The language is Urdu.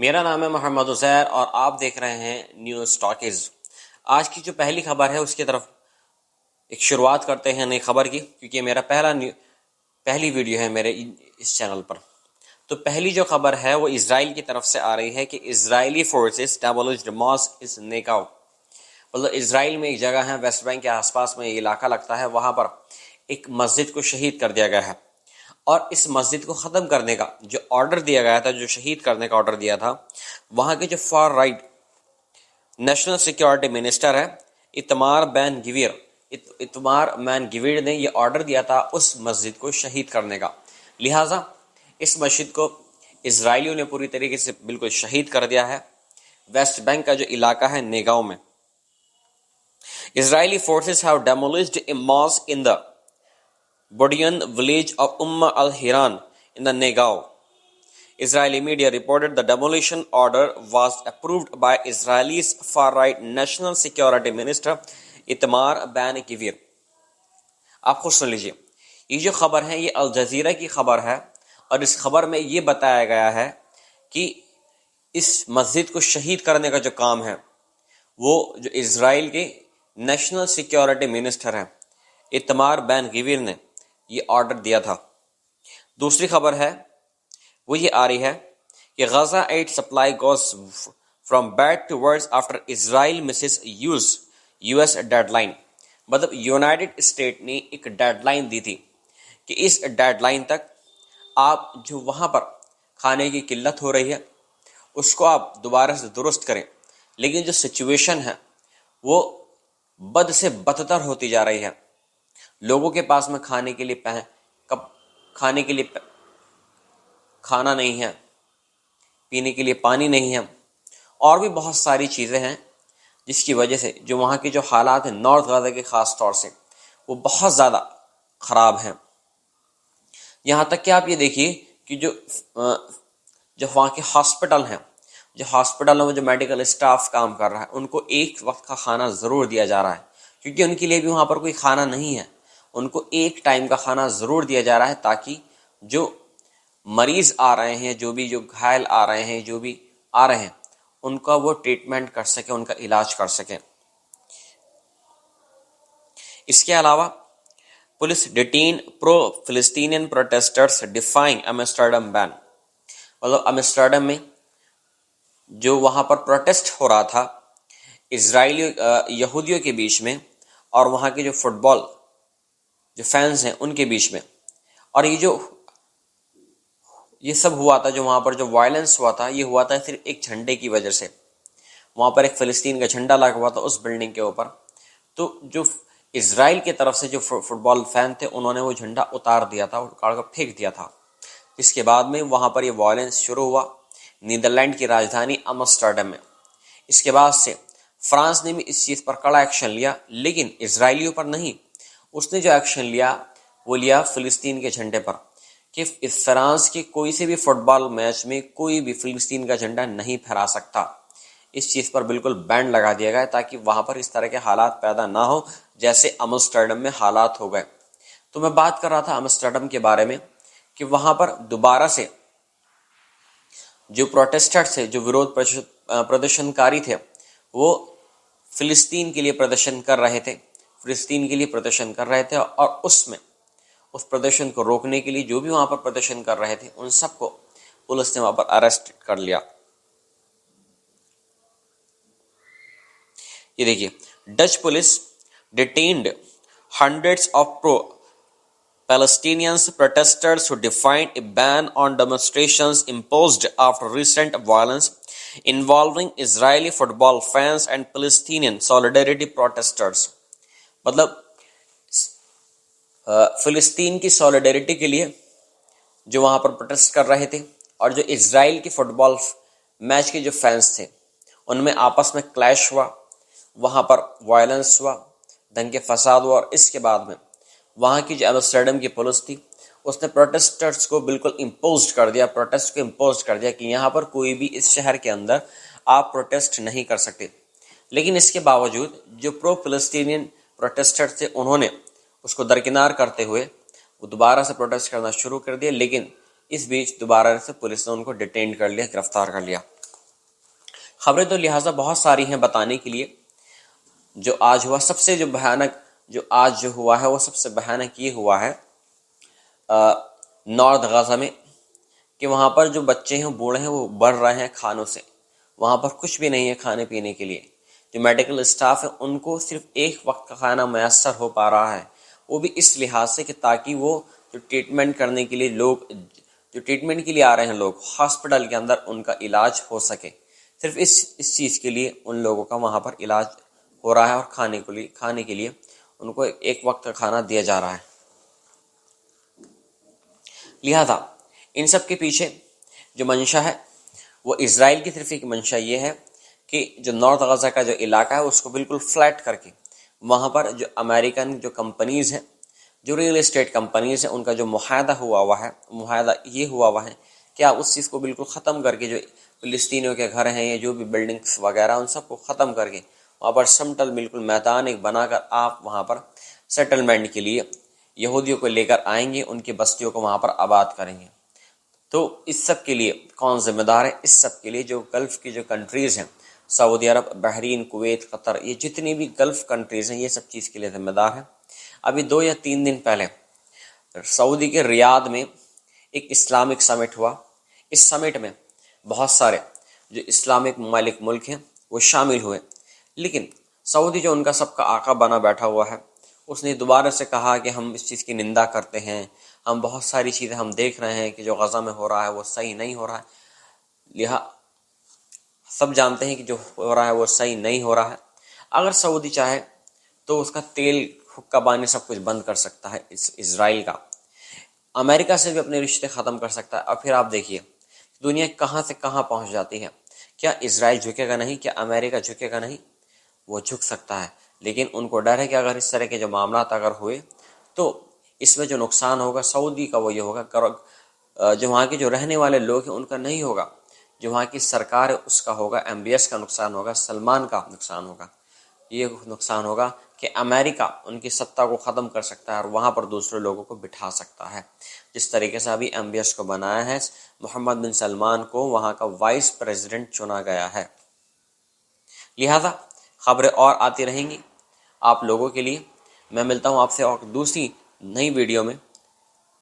میرا نام ہے محمد عزیر اور آپ دیکھ رہے ہیں نیوز ٹاکیز۔ آج کی جو پہلی خبر ہے اس کی طرف ایک شروعات کرتے ہیں نئی خبر کی، کیونکہ یہ میرا پہلی ویڈیو ہے میرے اس چینل پر۔ تو پہلی جو خبر ہے وہ اسرائیل کی طرف سے آ رہی ہے کہ اسرائیلی فورسز ڈیمولشڈ ماسک از نیگاو۔ مطلب اسرائیل میں ایک جگہ ہے، ویسٹ بینک کے آس پاس میں یہ علاقہ لگتا ہے، وہاں پر ایک مسجد کو شہید کر دیا گیا ہے، اور اس مسجد کو ختم کرنے کا جو آرڈر دیا گیا تھا، جو شہید کرنے کا آرڈر دیا تھا، وہاں کے جو for right national security minister ہے اتمار مین گویر نے یہ آرڈر دیا تھا اس مسجد کو شہید کرنے کا۔ لہٰذا اس مسجد کو اسرائیلیوں نے پوری طریقے سے بالکل شہید کر دیا ہے، ویسٹ بینک کا جو علاقہ ہے نیگاؤ میں۔ Israeli forces have demolished a mosque in the Bodian village of al-Hiran in the Negev. Israeli media reported the demolition order was approved by Israel's far-right National Security Minister Itamar Ben-Gvir. آپ خود سن لیجئے، یہ جو خبر ہے یہ الجزیرہ کی خبر ہے، اور اس خبر میں یہ بتایا گیا ہے کہ اس مسجد کو شہید کرنے کا جو کام ہے وہ جو اسرائیل کے نیشنل سیکیورٹی منسٹر ہیں اتمار بین گویر نے یہ آرڈر دیا تھا۔ دوسری خبر ہے وہ یہ آ رہی ہے کہ Gaza aid supply goes from bad to worse after Israel misses U S deadline. مطلب یونائٹڈ اسٹیٹ نے ایک ڈیڈ لائن دی تھی کہ اس ڈیڈ لائن تک آپ جو وہاں پر کھانے کی قلت ہو رہی ہے اس کو آپ دوبارہ سے درست کریں، لیکن جو سچویشن ہے وہ بد سے بدتر ہوتی جا رہی ہے۔ لوگوں کے پاس میں کھانے کے لیے کھانا نہیں ہے، پینے کے لیے پانی نہیں ہے، اور بھی بہت ساری چیزیں ہیں جس کی وجہ سے جو وہاں کے جو حالات ہیں نارتھ غزہ کے خاص طور سے وہ بہت زیادہ خراب ہیں۔ یہاں تک کہ آپ یہ دیکھیے کہ جو وہاں کے ہاسپٹل ہیں، جو ہاسپٹلوں میں جو میڈیکل اسٹاف کام کر رہا ہے ان کو ایک وقت کا کھانا ضرور دیا جا رہا ہے، کیونکہ ان کے لیے بھی وہاں پر کوئی کھانا نہیں ہے۔ ان کو ایک ٹائم کا کھانا ضرور دیا جا رہا ہے تاکہ جو مریض آ رہے ہیں، جو گھائل آ رہے ہیں، جو بھی آ رہے ہیں، ان کا وہ ٹریٹمنٹ کر سکیں، ان کا علاج کر سکیں۔ اس کے علاوہ پولیس ڈیٹین پرو فلسطینین پروٹیسٹرز ڈیفائنگ امسٹرڈم بین۔ مطلب امسٹرڈم میں جو وہاں پر پروٹیسٹ ہو رہا تھا اسرائیلی یہودیوں کے بیچ میں اور وہاں کے جو فٹ بال جو فینس ہیں ان کے بیچ میں، اور یہ سب ہوا تھا، جو وہاں پر جو وائلنس ہوا تھا یہ ہوا تھا صرف ایک جھنڈے کی وجہ سے۔ وہاں پر ایک فلسطین کا جھنڈا لگا ہوا تھا اس بلڈنگ کے اوپر، تو جو اسرائیل کی طرف سے جو فٹ بال فین تھے انہوں نے وہ جھنڈا اتار دیا تھا، اٹھا کر پھینک دیا تھا۔ اس کے بعد میں وہاں پر یہ وائلنس شروع ہوا نیدرلینڈ کی راجدھانی امسٹرڈم میں۔ اس کے بعد سے فرانس نے بھی اس چیز پر کڑا ایکشن لیا، لیکن اسرائیلیوں پر نہیں۔ اس نے جو ایکشن لیا وہ لیا فلسطین کے جھنڈے پر، کہ اس فرانس کے کوئی سے بھی فٹ بال میچ میں کوئی بھی فلسطین کا جھنڈا نہیں پھہرا سکتا۔ اس چیز پر بالکل بینڈ لگا دیا گیا تاکہ وہاں پر اس طرح کے حالات پیدا نہ ہو جیسے امسٹرڈم میں حالات ہو گئے۔ تو میں بات کر رہا تھا امسٹرڈم کے بارے میں کہ وہاں پر دوبارہ سے جو پروٹیسٹر تھے، جو ورودھ پردرشنکاری تھے، وہ فلسطین کے لیے پردرشن کر رہے تھے، اور اس پردرشن کو روکنے کے لیے جو بھی وہاں پر پردرشن کر رہے تھے ان سب کو پولیس نے وہاں پر اریسٹ کر لیا۔ یہ دیکھیے، Dutch police detained hundreds of pro Palestinians protesters who defied a ban on demonstrations imposed after recent violence involving Israeli football fans and Palestinian solidarity protesters۔ مطلب فلسطین کی سولیڈیرٹی کے لیے جو وہاں پر پروٹیسٹ کر رہے تھے، اور جو اسرائیل کے فٹ بال میچ کے جو فینس تھے ان میں آپس میں کلیش ہوا، وہاں پر وائلنس ہوا، دنگے فساد ہوا، اور اس کے بعد میں وہاں کی جو امسٹرڈم کی پولیس تھی اس نے پروٹیسٹرز کو بالکل امپوزڈ کر دیا کہ یہاں پر کوئی بھی اس شہر کے اندر آپ پروٹیسٹ نہیں کر سکتے۔ لیکن اس کے باوجود جو پرو فلسطینین پروٹیسٹر تھے انہوں نے اس کو درکنار کرتے ہوئے وہ دوبارہ سے پروٹیسٹ کرنا شروع کر دیا، لیکن اس بیچ دوبارہ سے پولیس نے ان کو ڈیٹین کر لیا، گرفتار کر لیا۔ خبریں تو لہٰذا بہت ساری ہیں بتانے کے لیے. جو آج ہوا سب سے جو ہوا ہے وہ سب سے بھیانک یہ ہوا ہے نارتھ غزہ میں، کہ وہاں پر جو بچے ہیں بوڑھے ہیں وہ بڑھ رہے ہیں کھانوں سے. وہاں پر کچھ بھی نہیں ہے کھانے پینے کے لیے. جو میڈیکل اسٹاف ہے ان کو صرف ایک وقت کا کھانا میسر ہو پا رہا ہے، وہ بھی اس لحاظ سے کہ تاکہ وہ جو ٹریٹمنٹ کرنے کے لیے جو ٹریٹمنٹ کے لیے آ رہے ہیں لوگ ہاسپٹل کے اندر، ان کا علاج ہو سکے. صرف اس چیز کے لیے ان لوگوں کا وہاں پر علاج ہو رہا ہے، اور کھانے کے لیے ان کو ایک وقت کا کھانا دیا جا رہا ہے. لہذا ان سب کے پیچھے جو منشا ہے وہ اسرائیل کی طرف ایک منشا یہ ہے کہ جو نارتھ غزہ کا جو علاقہ ہے اس کو بالکل فلیٹ کر کے وہاں پر جو امریکن جو کمپنیز ہیں، جو ریئل اسٹیٹ کمپنیز ہیں، ان کا جو معاہدہ یہ ہوا ہوا ہے کہ آپ اس چیز کو بالکل ختم کر کے جو فلسطینیوں کے گھر ہیں یا جو بھی بلڈنگز وغیرہ ان سب کو ختم کر کے وہاں پر سمٹل بالکل میدان ایک بنا کر آپ وہاں پر سیٹلمنٹ کے لیے یہودیوں کو لے کر آئیں گے، ان کی بستیوں کو وہاں پر آباد کریں گے. تو اس سب کے لیے کون ذمہ دار ہے؟ اس سب کے لیے جو گلف کی جو کنٹریز ہیں، سعودی عرب، بحرین، کویت، قطر، یہ جتنی بھی گلف کنٹریز ہیں یہ سب چیز کے لیے ذمہ دار ہیں. ابھی 2 یا 3 دن پہلے سعودی کے ریاض میں ایک اسلامک سمٹ ہوا. اس سمٹ میں بہت سارے جو اسلامک ملک ہیں وہ شامل ہوئے، لیکن سعودی جو ان کا سب کا آقا بنا بیٹھا ہوا ہے، اس نے دوبارہ سے کہا کہ ہم اس چیز کی نندا کرتے ہیں، ہم بہت ساری چیزیں ہم دیکھ رہے ہیں کہ جو غزہ میں ہو رہا ہے وہ صحیح نہیں ہو رہا ہے. سب جانتے ہیں کہ جو ہو رہا ہے وہ صحیح نہیں ہو رہا ہے. اگر سعودی چاہے تو اس کا تیل، حقہ بانی سب کچھ بند کر سکتا ہے اسرائیل کا. امریکہ سے بھی اپنے رشتے ختم کر سکتا ہے. اور پھر آپ دیکھیے دنیا کہاں سے کہاں پہنچ جاتی ہے. کیا اسرائیل جھکے گا نہیں؟ کیا امریکہ جھکے گا نہیں؟ وہ جھک سکتا ہے، لیکن ان کو ڈر ہے کہ اگر اس طرح کے جو معاملات اگر ہوئے تو اس میں جو نقصان ہوگا سعودی کا وہ یہ ہوگا، جو وہاں کے جو رہنے والے لوگ ہیں ان کا نہیں ہوگا، جو وہاں کی سرکار ہے اس کا ہوگا، MBS کا نقصان ہوگا، سلمان کا نقصان ہوگا. یہ نقصان ہوگا کہ امریکہ ان کی سطح کو ختم کر سکتا ہے اور وہاں پر دوسرے لوگوں کو بٹھا سکتا ہے. جس طریقے سے ابھی MBS کو بنایا ہے، محمد بن سلمان کو وہاں کا وائس پریزیڈنٹ چنا گیا ہے. لہذا خبریں اور آتی رہیں گی آپ لوگوں کے لیے. میں ملتا ہوں آپ سے اور دوسری نئی ویڈیو میں.